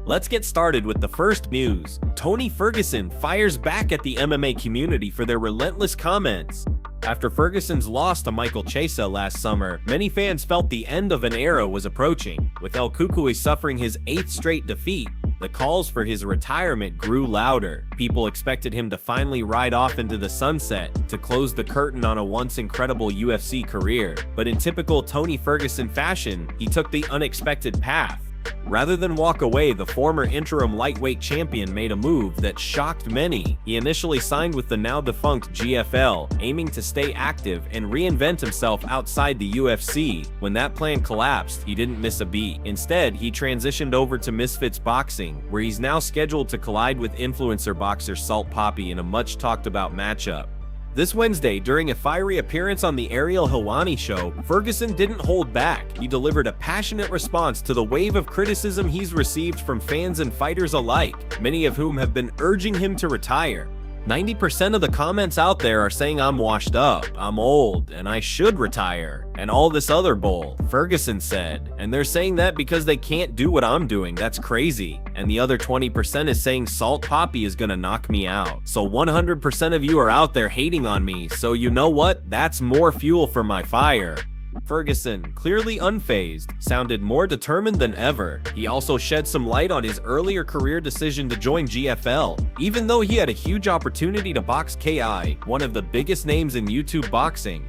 Let's get started with the first news. Tony Ferguson fires back at the MMA community for their relentless comments. After Ferguson's loss to Michael Chiesa last summer, many fans felt the end of an era was approaching. With El Cucuy suffering his 8th straight defeat, the calls for his retirement grew louder. People expected him to finally ride off into the sunset, to close the curtain on a once incredible UFC career. But in typical Tony Ferguson fashion, he took the unexpected path. Rather than walk away, the former interim lightweight champion made a move that shocked many. He initially signed with the now-defunct GFL, aiming to stay active and reinvent himself outside the UFC. When that plan collapsed, he didn't miss a beat. Instead, he transitioned over to Misfits Boxing, where he's now scheduled to collide with influencer boxer Salt Poppy in a much-talked-about matchup. This Wednesday, during a fiery appearance on the Ariel Helwani show, Ferguson didn't hold back. He delivered a passionate response to the wave of criticism he's received from fans and fighters alike, many of whom have been urging him to retire. 90% of the comments out there are saying I'm washed up, I'm old, and I should retire, and all this other bull, Ferguson said. And they're saying that because they can't do what I'm doing. That's crazy. And the other 20% is saying Salt Poppy is gonna knock me out. So 100% of you are out there hating on me, so you know what? That's more fuel for my fire. Ferguson, clearly unfazed, sounded more determined than ever. He also shed some light on his earlier career decision to join GFL. Even though he had a huge opportunity to box KI, one of the biggest names in YouTube boxing.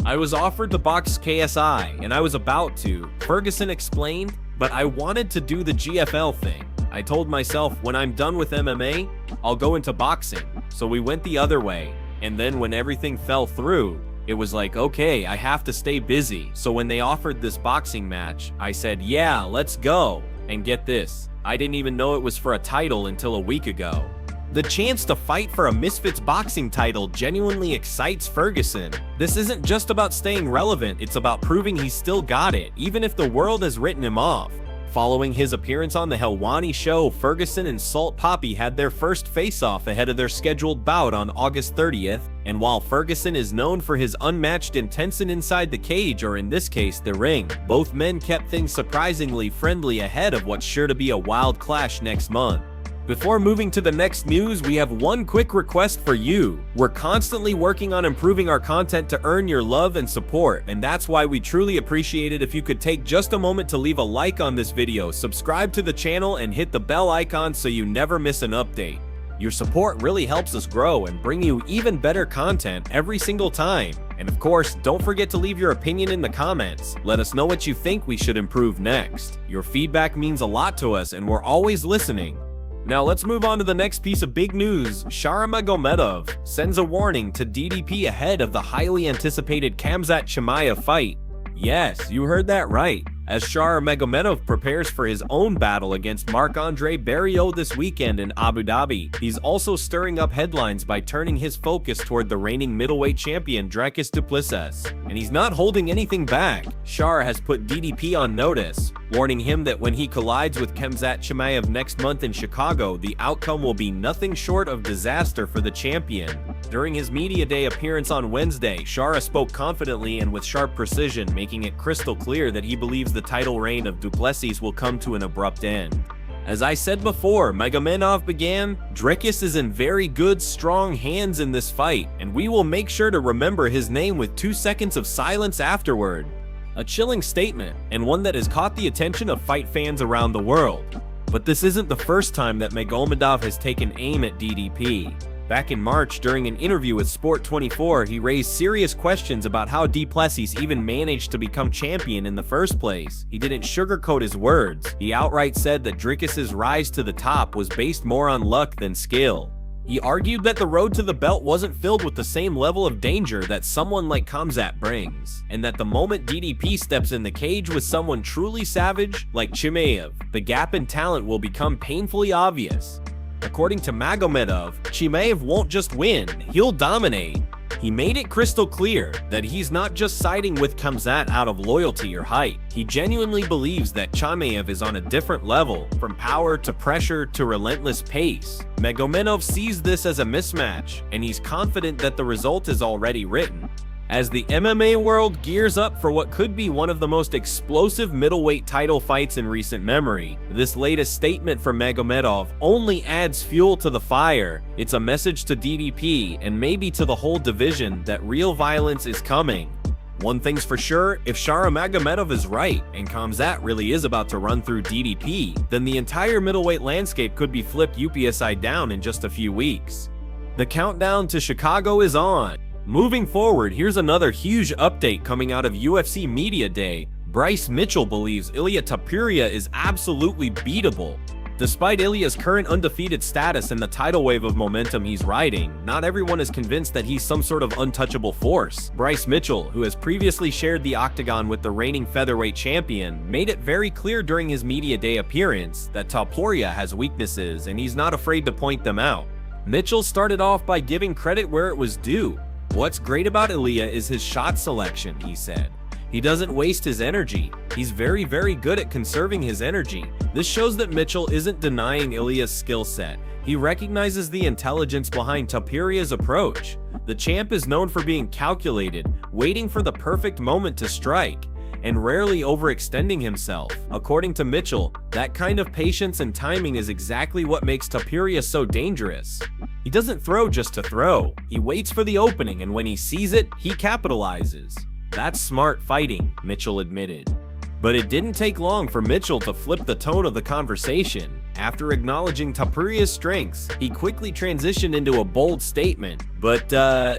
I was offered to box KSI, and I was about to, Ferguson explained, but I wanted to do the GFL thing. I told myself, when I'm done with MMA, I'll go into boxing. So we went the other way, and then when everything fell through, it was like, okay, I have to stay busy. So when they offered this boxing match, I said, yeah, let's go. And get this, I didn't even know it was for a title until a week ago. The chance to fight for a Misfits boxing title genuinely excites Ferguson. This isn't just about staying relevant, it's about proving he's still got it, even if the world has written him off. Following his appearance on the Helwani show, Ferguson and Salt Poppy had their first face-off ahead of their scheduled bout on August 30th, and while Ferguson is known for his unmatched intensity inside the cage, or in this case, the ring, both men kept things surprisingly friendly ahead of what's sure to be a wild clash next month. Before moving to the next news, we have one quick request for you. We're constantly working on improving our content to earn your love and support, and that's why we truly appreciate it if you could take just a moment to leave a like on this video, subscribe to the channel, and hit the bell icon so you never miss an update. Your support really helps us grow and bring you even better content every single time. And of course, don't forget to leave your opinion in the comments. Let us know what you think we should improve next. Your feedback means a lot to us, and we're always listening. Now let's move on to the next piece of big news. Sharmagomedov sends a warning to DDP ahead of the highly anticipated Khamzat Chimaev fight. Yes, you heard that right. As Sharmagomedov prepares for his own battle against Marc-Andre Barriault this weekend in Abu Dhabi, he's also stirring up headlines by turning his focus toward the reigning middleweight champion Dricus du Plessis. And he's not holding anything back. Shar has put DDP on notice, warning him that when he collides with Khamzat Chimaev next month in Chicago, the outcome will be nothing short of disaster for the champion. During his media day appearance on Wednesday, Shara spoke confidently and with sharp precision, making it crystal clear that he believes the title reign of du Plessis will come to an abrupt end. As I said before, Magomedov began, Dricus is in very good, strong hands in this fight, and we will make sure to remember his name with 2 seconds of silence afterward. A chilling statement, and one that has caught the attention of fight fans around the world. But this isn't the first time that Magomedov has taken aim at DDP. Back in March, during an interview with Sport24, he raised serious questions about how du Plessis even managed to become champion in the first place. He didn't sugarcoat his words. He outright said that Dricus's rise to the top was based more on luck than skill. He argued that the road to the belt wasn't filled with the same level of danger that someone like Khamzat brings, and that the moment DDP steps in the cage with someone truly savage, like Chimaev, the gap in talent will become painfully obvious. According to Magomedov, Chimaev won't just win, he'll dominate. He made it crystal clear that he's not just siding with Khamzat out of loyalty or height. He genuinely believes that Chimaev is on a different level, from power to pressure to relentless pace. Magomedov sees this as a mismatch, and he's confident that the result is already written. As the MMA world gears up for what could be one of the most explosive middleweight title fights in recent memory, this latest statement from Magomedov only adds fuel to the fire. It's a message to DDP and maybe to the whole division that real violence is coming. One thing's for sure, if Magomedov is right and Khamzat really is about to run through DDP, then the entire middleweight landscape could be flipped upside down in just a few weeks. The countdown to Chicago is on. Moving forward, here's another huge update coming out of UFC Media Day. Bryce Mitchell believes Ilia Tapia is absolutely beatable. Despite Ilia's current undefeated status and the tidal wave of momentum he's riding, not everyone is convinced that he's some sort of untouchable force. Bryce Mitchell, who has previously shared the octagon with the reigning featherweight champion, made it very clear during his Media Day appearance that Tapia has weaknesses and he's not afraid to point them out. Mitchell started off by giving credit where it was due. What's great about Ilia is his shot selection, he said. He doesn't waste his energy. He's very good at conserving his energy. This shows that Mitchell isn't denying Ilia's skill set. He recognizes the intelligence behind Tapia's approach. The champ is known for being calculated, waiting for the perfect moment to strike, and rarely overextending himself. According to Mitchell, that kind of patience and timing is exactly what makes Tapia so dangerous. He doesn't throw just to throw. He waits for the opening, and when he sees it, he capitalizes. That's smart fighting, Mitchell admitted. But it didn't take long for Mitchell to flip the tone of the conversation. After acknowledging Tapia's strengths, he quickly transitioned into a bold statement. But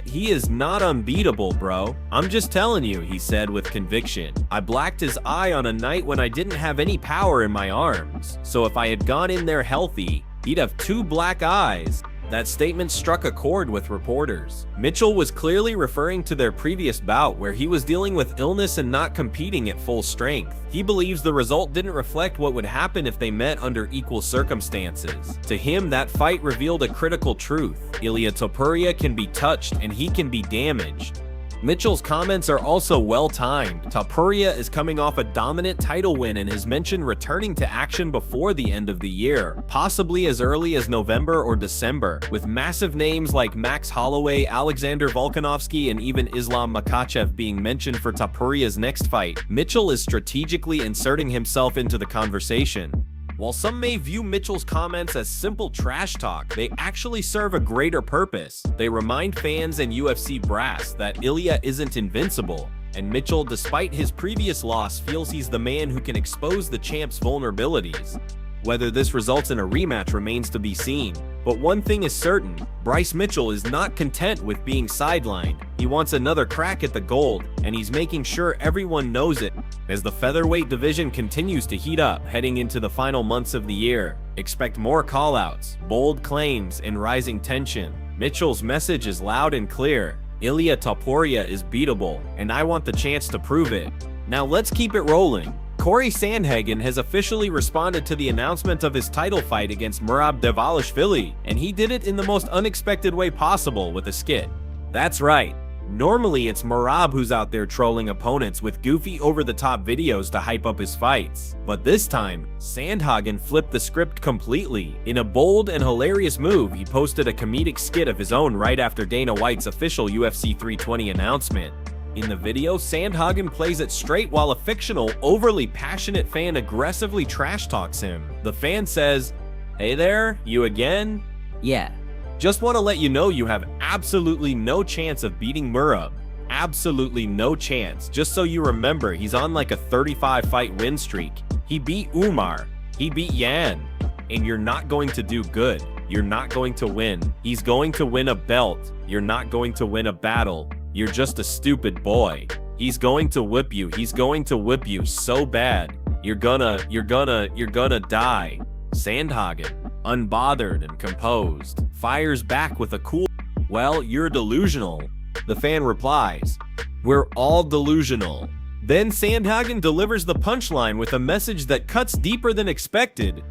he is not unbeatable, bro. I'm just telling you, he said with conviction. I blacked his eye on a night when I didn't have any power in my arms. So if I had gone in there healthy, he'd have 2 black eyes. That statement struck a chord with reporters. Mitchell was clearly referring to their previous bout where he was dealing with illness and not competing at full strength. He believes the result didn't reflect what would happen if they met under equal circumstances. To him, that fight revealed a critical truth. Ilia Tapia can be touched and he can be damaged. Mitchell's comments are also well-timed. Tapia is coming off a dominant title win and has mentioned returning to action before the end of the year, possibly as early as November or December, with massive names like Max Holloway, Alexander Volkanovski, and even Islam Makhachev being mentioned for Tapia's next fight. Mitchell is strategically inserting himself into the conversation. While some may view Mitchell's comments as simple trash talk, they actually serve a greater purpose. They remind fans and UFC brass that Ilia isn't invincible, and Mitchell, despite his previous loss, feels he's the man who can expose the champ's vulnerabilities. Whether this results in a rematch remains to be seen, but one thing is certain, Bryce Mitchell is not content with being sidelined. He wants another crack at the gold, and he's making sure everyone knows it. As the featherweight division continues to heat up heading into the final months of the year, expect more callouts, bold claims, and rising tension. Mitchell's message is loud and clear. Ilia Tapia is beatable, and I want the chance to prove it. Now let's keep it rolling. Cory Sandhagen has officially responded to the announcement of his title fight against Morab, and he did it in the most unexpected way possible with a skit. That's right. Normally it's Morab who's out there trolling opponents with goofy over-the-top videos to hype up his fights. But this time, Sandhagen flipped the script completely. In a bold and hilarious move, he posted a comedic skit of his own right after Dana White's official UFC 320 announcement. In the video, Sandhagen plays it straight while a fictional, overly passionate fan aggressively trash talks him. The fan says, "Hey there, you again? Yeah. Just want to let you know you have absolutely no chance of beating Morab. Absolutely no chance. Just so you remember, he's on like a 35-fight win streak. He beat Umar. He beat Yan. And you're not going to do good. You're not going to win. He's going to win a belt. You're not going to win a battle. You're just a stupid boy. He's going to whip you. He's going to whip you so bad. You're gonna die." Sandhagen, unbothered and composed, fires back with a cool, "Well, you're delusional." The fan replies, "We're all delusional." Then Sandhagen delivers the punchline with a message that cuts deeper than expected.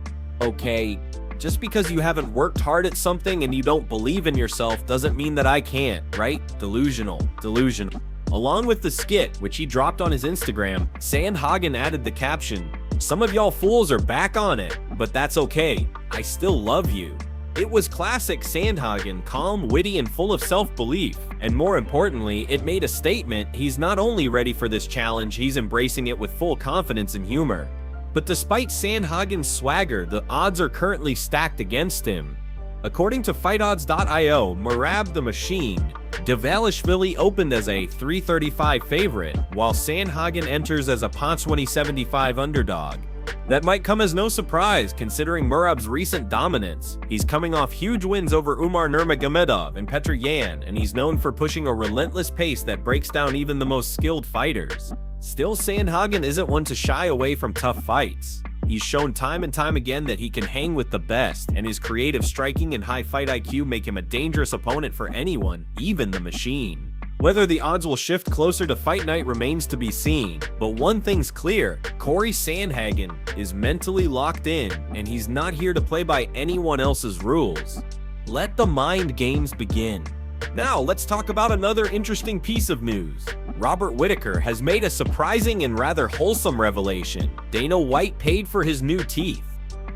Okay, just because you haven't worked hard at something and you don't believe in yourself doesn't mean that I can't, right? Delusional. Along with the skit, which he dropped on his Instagram, Sandhagen added the caption, "Some of y'all fools are back on it, but that's okay. I still love you." It was classic Sandhagen, calm, witty, and full of self-belief. And more importantly, it made a statement he's not only ready for this challenge, he's embracing it with full confidence and humor. But despite Sandhagen's swagger, the odds are currently stacked against him. According to FightOdds.io, Morab the Machine Dvalishvili opened as a 335 favorite, while Sandhagen enters as a +2075 underdog. That might come as no surprise considering Morab's recent dominance. He's coming off huge wins over Umar Nurmagomedov and Petr Yan, and he's known for pushing a relentless pace that breaks down even the most skilled fighters. Still, Sandhagen isn't one to shy away from tough fights. He's shown time and time again that he can hang with the best, and his creative striking and high fight IQ make him a dangerous opponent for anyone, even the Machine. Whether the odds will shift closer to fight night remains to be seen, but one thing's clear: Cory Sandhagen is mentally locked in, and he's not here to play by anyone else's rules. Let the mind games begin. Now let's talk about another interesting piece of news. Robert Whitaker has made a surprising and rather wholesome revelation. Dana White paid for his new teeth.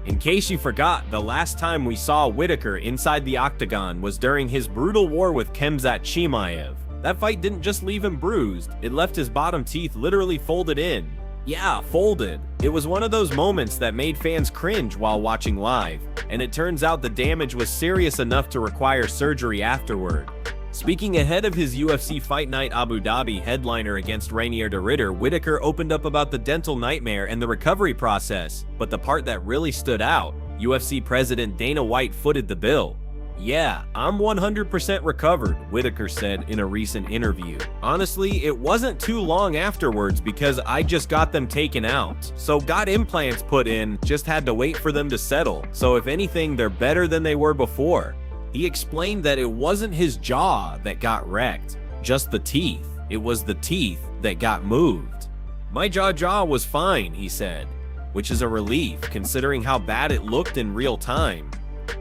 In case you forgot, the last time we saw Whitaker inside the octagon was during his brutal war with Khamzat Chimaev. That fight didn't just leave him bruised, it left his bottom teeth literally folded in. Yeah, folded. It was one of those moments that made fans cringe while watching live, and it turns out the damage was serious enough to require surgery afterward. Speaking ahead of his UFC Fight Night Abu Dhabi headliner against Reinier de Ridder, Whitaker opened up about the dental nightmare and the recovery process, but the part that really stood out, UFC President Dana White footed the bill. "Yeah, I'm 100% recovered," Whitaker said in a recent interview. "Honestly, it wasn't too long afterwards because I just got them taken out. So got implants put in, just had to wait for them to settle. So if anything, they're better than they were before." He explained that it wasn't his jaw that got wrecked, just the teeth. It was the teeth that got moved. "My jaw was fine," he said, which is a relief considering how bad it looked in real time.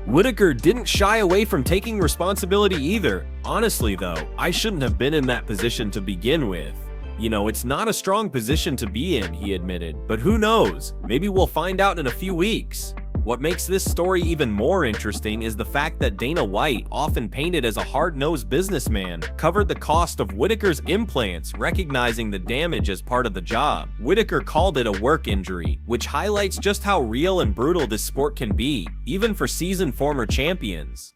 Whitaker didn't shy away from taking responsibility either. "Honestly though, I shouldn't have been in that position to begin with. You know, it's not a strong position to be in," he admitted. "But who knows? Maybe we'll find out in a few weeks." What makes this story even more interesting is the fact that Dana White, often painted as a hard-nosed businessman, covered the cost of Whitaker's implants, recognizing the damage as part of the job. Whitaker called it a work injury, which highlights just how real and brutal this sport can be, even for seasoned former champions.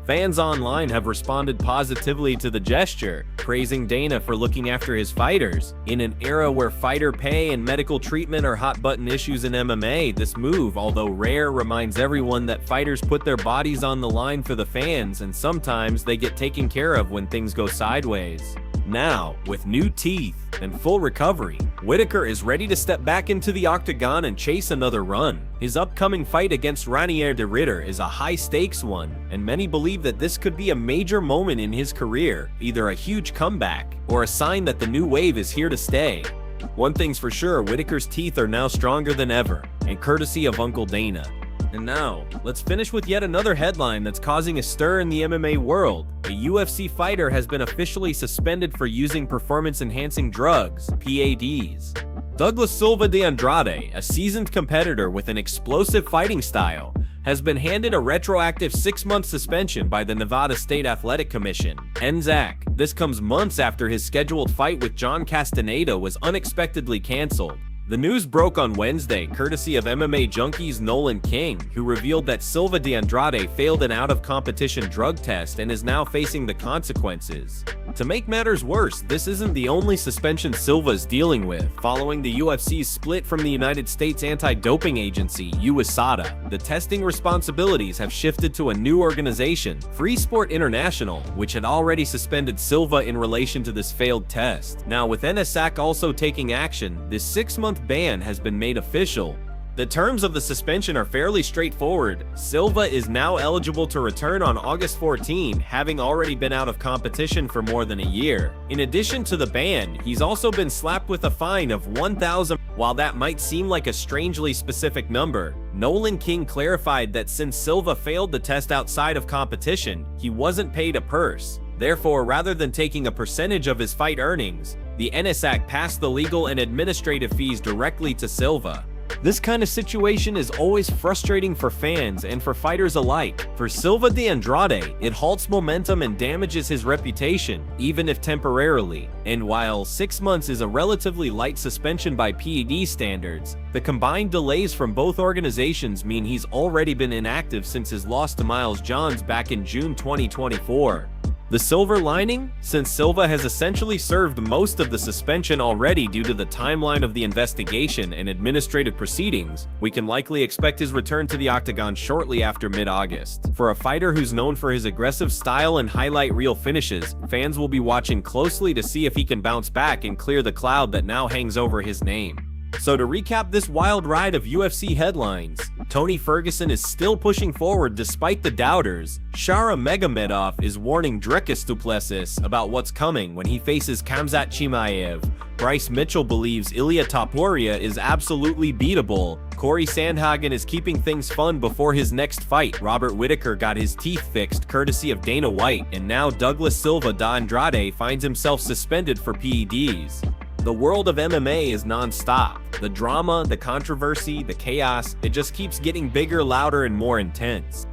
Fans online have responded positively to the gesture, praising Dana for looking after his fighters. In an era where fighter pay and medical treatment are hot-button issues in MMA, this move, although rare, reminds everyone that fighters put their bodies on the line for the fans, and sometimes they get taken care of when things go sideways. Now, with new teeth and full recovery, Whitaker is ready to step back into the octagon and chase another run. His upcoming fight against Reinier de Ridder is a high-stakes one, and many believe that this could be a major moment in his career, either a huge comeback or a sign that the new wave is here to stay. One thing's for sure, Whitaker's teeth are now stronger than ever, and courtesy of Uncle Dana. And now, let's finish with yet another headline that's causing a stir in the MMA world. A UFC fighter has been officially suspended for using performance-enhancing drugs, PEDs. Douglas Silva de Andrade, a seasoned competitor with an explosive fighting style, has been handed a retroactive 6-month suspension by the Nevada State Athletic Commission, NSAC. This comes months after his scheduled fight with John Castaneda was unexpectedly canceled. The news broke on Wednesday, courtesy of MMA Junkie's Nolan King, who revealed that Silva de Andrade failed an out-of-competition drug test and is now facing the consequences. To make matters worse, this isn't the only suspension Silva's dealing with. Following the UFC's split from the United States anti-doping agency, USADA, the testing responsibilities have shifted to a new organization, Free Sport International, which had already suspended Silva in relation to this failed test. Now, with NSAC also taking action, this 6-month ban has been made official. The terms of the suspension are fairly straightforward. Silva is now eligible to return on August 14, having already been out of competition for more than a year. In addition to the ban, he's also been slapped with a fine of $1,000. While that might seem like a strangely specific number, Nolan King clarified that since Silva failed the test outside of competition, he wasn't paid a purse. Therefore, rather than taking a percentage of his fight earnings, the NSAC passed the legal and administrative fees directly to Silva. This kind of situation is always frustrating for fans and for fighters alike. For Silva de Andrade, it halts momentum and damages his reputation, even if temporarily. And while 6 months is a relatively light suspension by PED standards, the combined delays from both organizations mean he's already been inactive since his loss to Miles Johns back in June 2024. The silver lining? Since Silva has essentially served most of the suspension already due to the timeline of the investigation and administrative proceedings, we can likely expect his return to the octagon shortly after mid-August. For a fighter who's known for his aggressive style and highlight reel finishes, fans will be watching closely to see if he can bounce back and clear the cloud that now hangs over his name. So to recap this wild ride of UFC headlines, Tony Ferguson is still pushing forward despite the doubters. Shara Magomedov is warning Dricus du Plessis about what's coming when he faces Khamzat Chimaev. Bryce Mitchell believes Ilia Topuria is absolutely beatable. Cory Sandhagen is keeping things fun before his next fight. Robert Whitaker got his teeth fixed courtesy of Dana White, and now Douglas Silva da Andrade finds himself suspended for PEDs. The world of MMA is non-stop. The drama, the controversy, the chaos, it just keeps getting bigger, louder, and more intense.